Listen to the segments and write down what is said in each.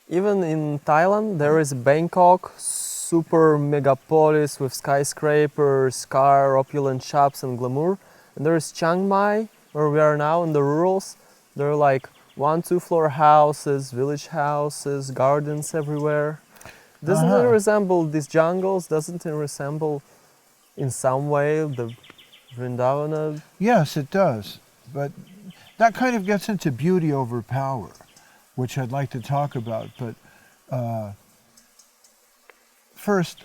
Even in Thailand, there is Bangkok, super megapolis with skyscrapers, car, opulent shops, and glamour. And there is Chiang Mai, where we are now in the rurals. There are like 1, 2 floor houses, village houses, gardens everywhere. Doesn't it resemble these jungles? Doesn't it resemble in some way the Vrindavana? Yes, it does. But that kind of gets into beauty over power, which I'd like to talk about. But first,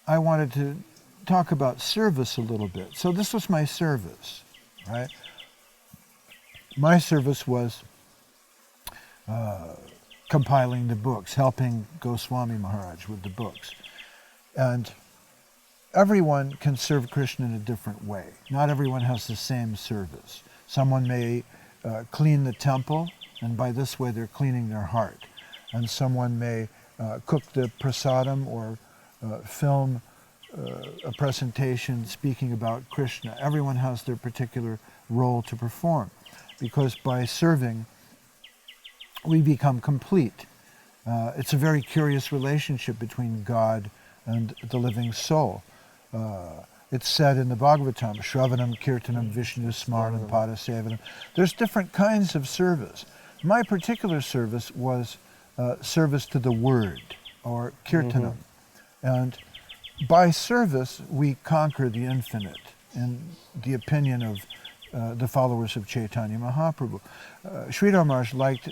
I wanted to talk about service a little bit. So this was my service, right? My service was compiling the books, helping Goswami Maharaj with the books. And everyone can serve Krishna in a different way. Not everyone has the same service. Someone may clean the temple, and by this way they're cleaning their heart. And someone may cook the prasadam or film a presentation speaking about Krishna. Everyone has their particular role to perform, because by serving, we become complete. It's a very curious relationship between God and the living soul. It's said in the Bhagavatam, Shravanam, Kirtanam, Vishnu, Smaranam, Padasevanam. There's different kinds of service. My particular service was service to the word, or Kirtanam. And by service, we conquer the infinite, in the opinion of the followers of Chaitanya Mahaprabhu. Sridhar Maharaj liked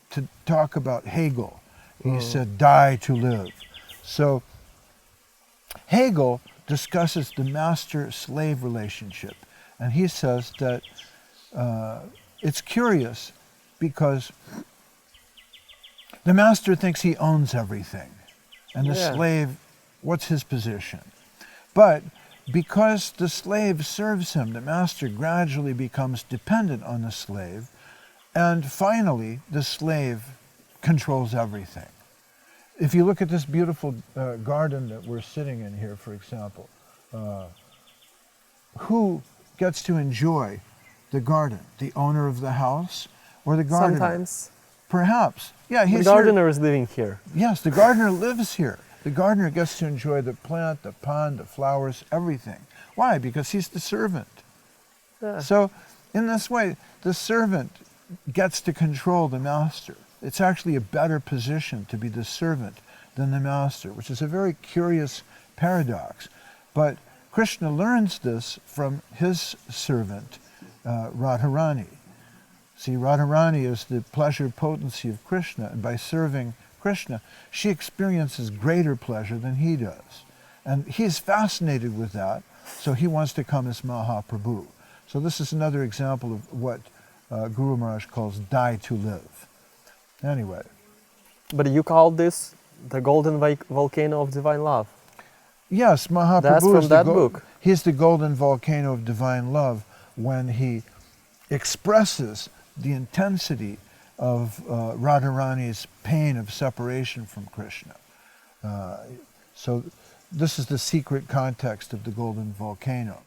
to talk about Hegel. He said, die to live. So Hegel discusses the master-slave relationship. And he says that it's curious because the master thinks he owns everything. And the slave, what's his position? But because the slave serves him, the master gradually becomes dependent on the slave. And finally, the slave controls everything. If you look at this beautiful garden that we're sitting in here, for example, who gets to enjoy the garden? The owner of the house or the gardener? Sometimes. Perhaps. Yeah, the gardener is living here. Yes, the gardener lives here. The gardener gets to enjoy the plant, the pond, the flowers, everything. Why? Because he's the servant. Yeah. So in this way, the servant gets to control the master. It's actually a better position to be the servant than the master, which is a very curious paradox. But Krishna learns this from his servant, Radharani. See, Radharani is the pleasure potency of Krishna, and by serving Krishna, she experiences greater pleasure than he does. And he's fascinated with that, so he wants to come as Mahaprabhu. So this is another example of what Guru Maharaj calls die to live. Anyway. But you call this the Golden Volcano of Divine Love. Yes, Mahaprabhu That's from that book. He's the Golden Volcano of Divine Love when he expresses the intensity of Radharani's pain of separation from Krishna. So this is the secret context of the Golden Volcano.